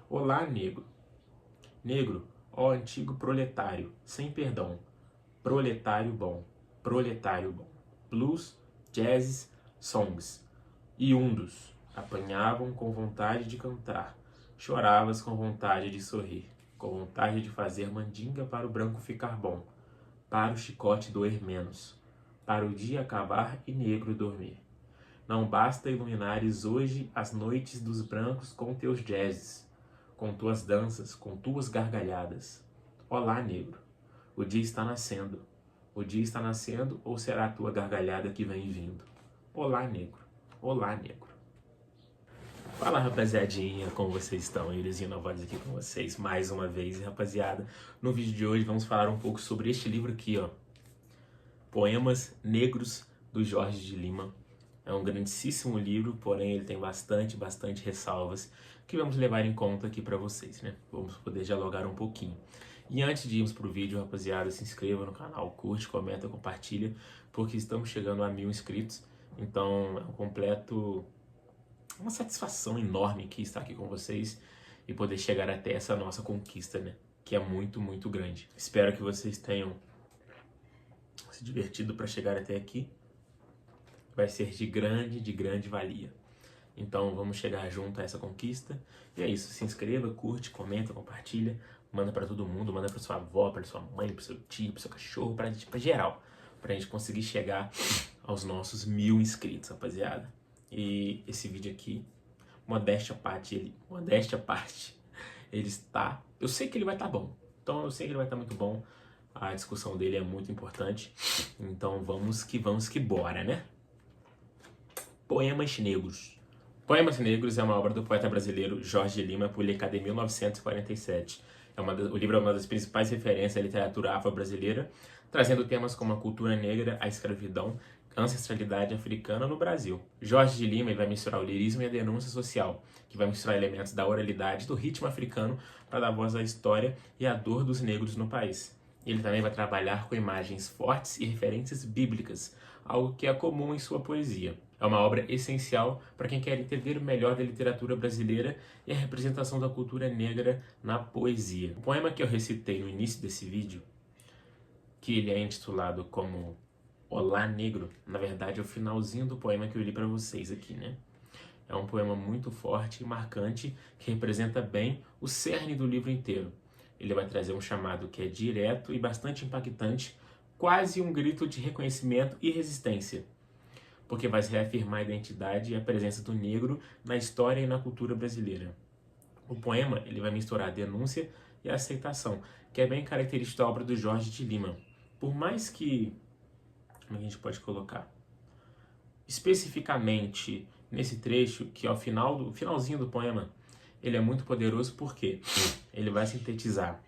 Olá, negro. Negro, ó antigo proletário, sem perdão. Proletário bom, proletário bom. Blues, jazzes, songs. Iundos, apanhavam com vontade de cantar. Choravas com vontade de sorrir, com vontade de fazer mandinga para o branco ficar bom, para o chicote doer menos, para o dia acabar e negro dormir. Não basta iluminares hoje as noites dos brancos com teus jazzes, com tuas danças, com tuas gargalhadas. Olá, negro, o dia está nascendo. O dia está nascendo ou será a tua gargalhada que vem vindo? Olá, negro. Olá, negro. Fala, rapaziadinha, como vocês estão? Irizinho na voz aqui com vocês mais uma vez. E, rapaziada, no vídeo de hoje vamos falar um pouco sobre este livro aqui, ó. Poemas Negros, do Jorge de Lima. É um grandíssimo livro, porém ele tem bastante ressalvas que vamos levar em conta aqui para vocês, né? Vamos poder dialogar um pouquinho. E antes de irmos pro vídeo, rapaziada, se inscreva no canal, curte, comenta, compartilha, porque estamos chegando a 1000 inscritos. Então uma satisfação enorme aqui estar aqui com vocês e poder chegar até essa nossa conquista, né? Que é muito grande. Espero que vocês tenham se divertido para chegar até aqui. Vai ser de grande valia. Então vamos chegar junto a essa conquista. E é isso, se inscreva, curte, comenta, compartilha, manda para todo mundo, manda para sua avó, para sua mãe, para seu tio, para seu cachorro, para geral, pra gente conseguir chegar aos nossos 1000 inscritos, rapaziada. E esse vídeo aqui, modéstia à parte, ele está, eu sei que ele vai estar bom. Então eu sei que ele vai estar muito bom. A discussão dele é muito importante. Então vamos que bora, né? Poemas Negros. Poemas Negros é uma obra do poeta brasileiro Jorge de Lima, publicada em 1947. O livro é uma das principais referências à literatura afro-brasileira, trazendo temas como a cultura negra, a escravidão, a ancestralidade africana no Brasil. Jorge de Lima vai misturar o lirismo e a denúncia social, que vai misturar elementos da oralidade do ritmo africano para dar voz à história e à dor dos negros no país. Ele também vai trabalhar com imagens fortes e referências bíblicas, algo que é comum em sua poesia. É uma obra essencial para quem quer entender o melhor da literatura brasileira e a representação da cultura negra na poesia. O poema que eu recitei no início desse vídeo, que ele é intitulado como Olá, Negro, na verdade é o finalzinho do poema que eu li para vocês aqui, né? É um poema muito forte e marcante que representa bem o cerne do livro inteiro. Ele vai trazer um chamado que é direto e bastante impactante, quase um grito de reconhecimento e resistência, porque vai reafirmar a identidade e a presença do negro na história e na cultura brasileira. O poema ele vai misturar a denúncia e a aceitação, que é bem característico da obra do Jorge de Lima. Por mais que, como a gente pode colocar, especificamente nesse trecho, que é o finalzinho do poema, ele é muito poderoso porque ele vai sintetizar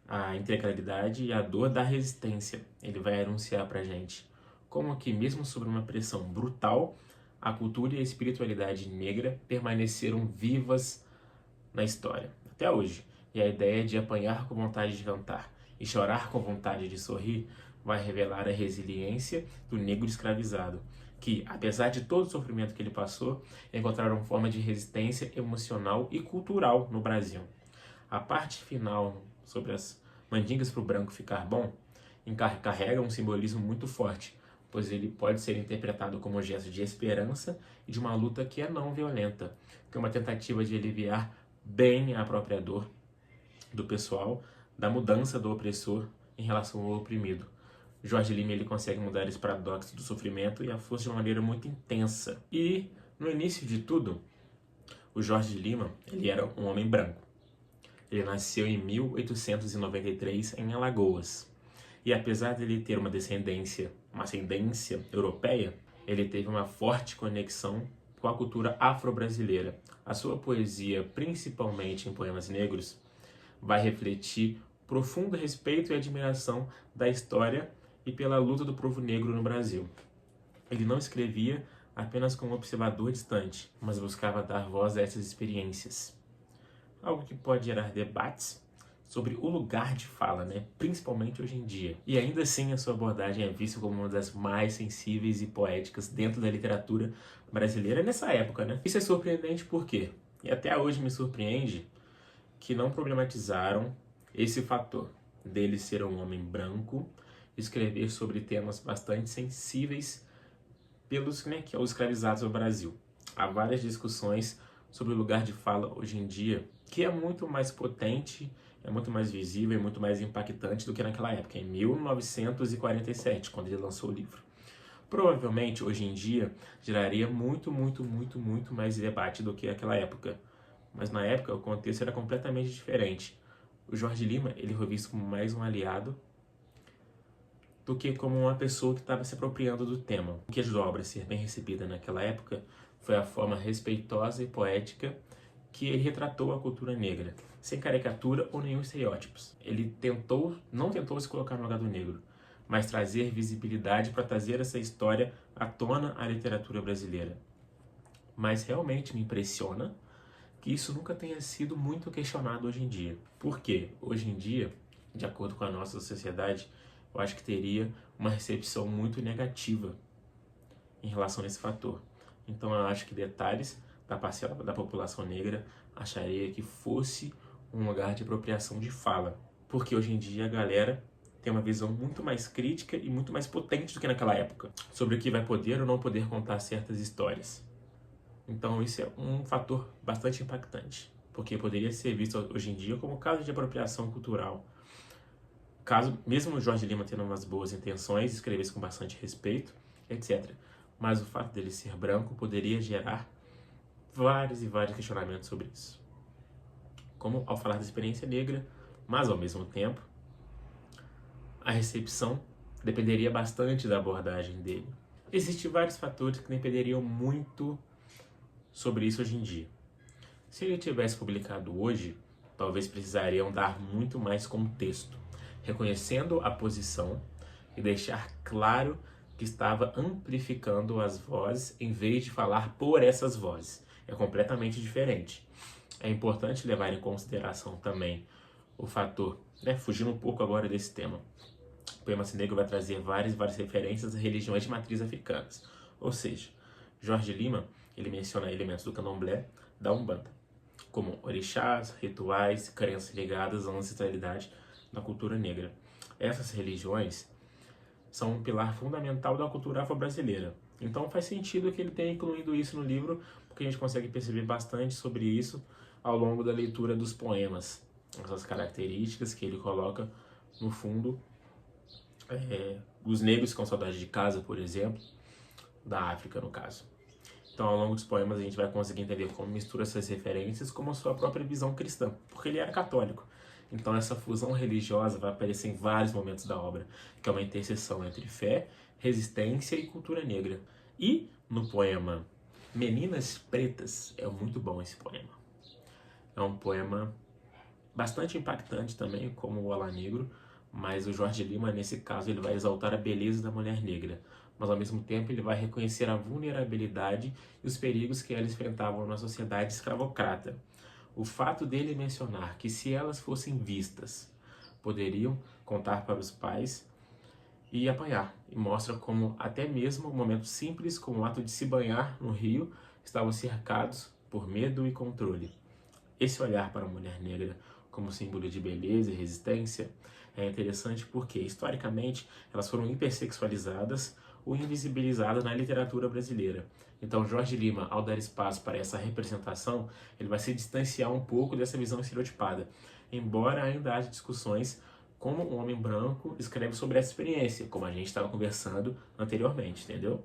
a integralidade e a dor da resistência. Ele vai anunciar pra gente como que, mesmo sob uma pressão brutal, a cultura e a espiritualidade negra permaneceram vivas na história, até hoje. E a ideia de apanhar com vontade de cantar e chorar com vontade de sorrir vai revelar a resiliência do negro escravizado, que, apesar de todo o sofrimento que ele passou, encontraram forma de resistência emocional e cultural no Brasil. A parte final, sobre as mandingas para o branco ficar bom, carrega um simbolismo muito forte, pois ele pode ser interpretado como um gesto de esperança e de uma luta que é não violenta, que é uma tentativa de aliviar bem a própria dor do pessoal, da mudança do opressor em relação ao oprimido. Jorge Lima ele consegue mudar esse paradoxo do sofrimento e a força de uma maneira muito intensa. E, no início de tudo, o Jorge de Lima ele era um homem branco. Ele nasceu em 1893 em Alagoas. E apesar de ele ter uma ascendência europeia, ele teve uma forte conexão com a cultura afro-brasileira. A sua poesia, principalmente em poemas negros, vai refletir profundo respeito e admiração da história e pela luta do povo negro no Brasil. Ele não escrevia apenas como observador distante, mas buscava dar voz a essas experiências. Algo que pode gerar debates sobre o lugar de fala, né? Principalmente hoje em dia. E ainda assim a sua abordagem é vista como uma das mais sensíveis e poéticas dentro da literatura brasileira nessa época, né? Isso é surpreendente por quê? E até hoje me surpreende que não problematizaram esse fator dele ser um homem branco, escrever sobre temas bastante sensíveis pelos que é os escravizados no Brasil. Há várias discussões sobre o lugar de fala hoje em dia, que é muito mais potente, é muito mais visível e muito mais impactante do que naquela época, em 1947, quando ele lançou o livro. Provavelmente, hoje em dia, geraria muito mais debate do que aquela época. Mas na época, o contexto era completamente diferente. O Jorge Lima, ele foi visto como mais um aliado do que como uma pessoa que estava se apropriando do tema. O que ajudou a obra a ser bem recebida naquela época foi a forma respeitosa e poética que ele retratou a cultura negra, sem caricatura ou nenhum estereótipos. Ele não tentou se colocar no lugar do negro, mas trazer visibilidade para trazer essa história à tona à literatura brasileira. Mas realmente me impressiona que isso nunca tenha sido muito questionado hoje em dia. Por quê? Hoje em dia, de acordo com a nossa sociedade, eu acho que teria uma recepção muito negativa em relação a esse fator. Então eu acho que detalhes da parcela da população negra acharia que fosse um lugar de apropriação de fala. Porque hoje em dia a galera tem uma visão muito mais crítica e muito mais potente do que naquela época, sobre o que vai poder ou não poder contar certas histórias. Então isso é um fator bastante impactante, porque poderia ser visto hoje em dia como caso de apropriação cultural. Caso, mesmo o Jorge Lima tendo umas boas intenções, escrevesse com bastante respeito, etc. Mas o fato dele ser branco poderia gerar vários e vários questionamentos sobre isso. Como ao falar da experiência negra, mas ao mesmo tempo, a recepção dependeria bastante da abordagem dele. Existem vários fatores que dependeriam muito sobre isso hoje em dia. Se ele tivesse publicado hoje, talvez precisariam dar muito mais contexto, reconhecendo a posição e deixar claro que estava amplificando as vozes em vez de falar por essas vozes. É completamente diferente. É importante levar em consideração também o fator, fugindo um pouco agora desse tema. O poema negro vai trazer várias referências a religiões de matriz africanas. Ou seja, Jorge Lima, ele menciona elementos do candomblé, da Umbanda, como orixás, rituais, crenças ligadas à ancestralidade na cultura negra. Essas religiões são um pilar fundamental da cultura afro-brasileira. Então faz sentido que ele tenha incluído isso no livro, porque a gente consegue perceber bastante sobre isso ao longo da leitura dos poemas. Essas características que ele coloca no fundo. Os negros com saudade de casa, por exemplo, da África no caso. Então, ao longo dos poemas, a gente vai conseguir entender como mistura essas referências com a sua própria visão cristã, porque ele era católico. Então, essa fusão religiosa vai aparecer em vários momentos da obra, que é uma interseção entre fé, resistência e cultura negra. E no poema Meninas Pretas, é muito bom esse poema. É um poema bastante impactante também, como o Olá Negro, mas o Jorge Lima, nesse caso, ele vai exaltar a beleza da mulher negra, mas ao mesmo tempo ele vai reconhecer a vulnerabilidade e os perigos que elas enfrentavam na sociedade escravocrata. O fato dele mencionar que se elas fossem vistas, poderiam contar para os pais e apanhar, e mostra como até mesmo um momento simples como o ato de se banhar no rio estavam cercados por medo e controle. Esse olhar para a mulher negra como símbolo de beleza e resistência é interessante porque, historicamente, elas foram hipersexualizadas ou invisibilizadas na literatura brasileira. Então, Jorge Lima, ao dar espaço para essa representação, ele vai se distanciar um pouco dessa visão estereotipada, embora ainda haja discussões como um homem branco escreve sobre essa experiência, como a gente estava conversando anteriormente, entendeu?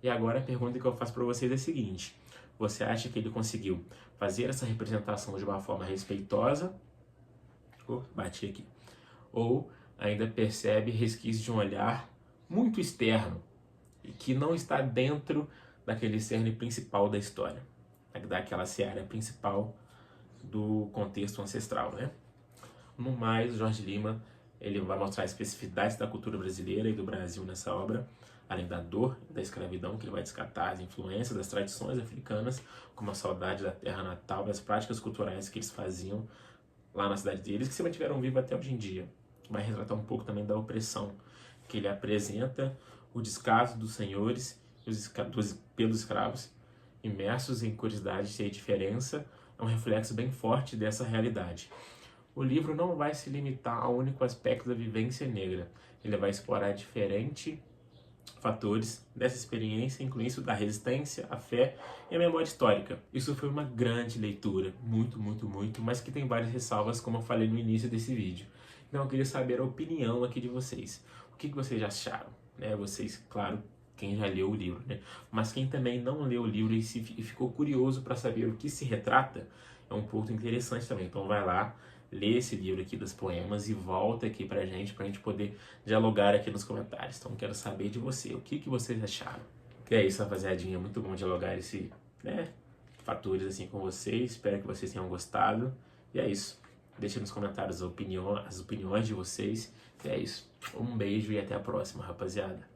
E agora a pergunta que eu faço para vocês é a seguinte: você acha que ele conseguiu fazer essa representação de uma forma respeitosa? Bati aqui. Ou ainda percebe resquício de um olhar muito externo e que não está dentro daquele cerne principal da história, daquela seara principal do contexto ancestral, né? No mais, Jorge Lima ele vai mostrar especificidades da cultura brasileira e do Brasil nessa obra, além da dor e da escravidão, que ele vai descartar as influências das tradições africanas, como a saudade da terra natal, das práticas culturais que eles faziam lá na cidade deles, que se mantiveram vivos até hoje em dia. Vai retratar um pouco também da opressão, que ele apresenta o descaso dos senhores pelos escravos, imersos em curiosidade e diferença, é um reflexo bem forte dessa realidade. O livro não vai se limitar ao único aspecto da vivência negra. Ele vai explorar diferentes fatores dessa experiência, incluindo isso da resistência, a fé e a memória histórica. Isso foi uma grande leitura, muito, mas que tem várias ressalvas, como eu falei no início desse vídeo. Então eu queria saber a opinião aqui de vocês. O que vocês acharam? Vocês, claro, quem já leu o livro, mas quem também não leu o livro e ficou curioso para saber o que se retrata, é um ponto interessante também. Então vai lá, lê esse livro aqui dos poemas e volta aqui pra gente poder dialogar aqui nos comentários. Então quero saber de você, o que vocês acharam. E é isso, rapaziadinha, é muito bom dialogar fatores assim com vocês. Espero que vocês tenham gostado. E é isso. Deixa nos comentários as opiniões de vocês. E é isso. Um beijo e até a próxima, rapaziada.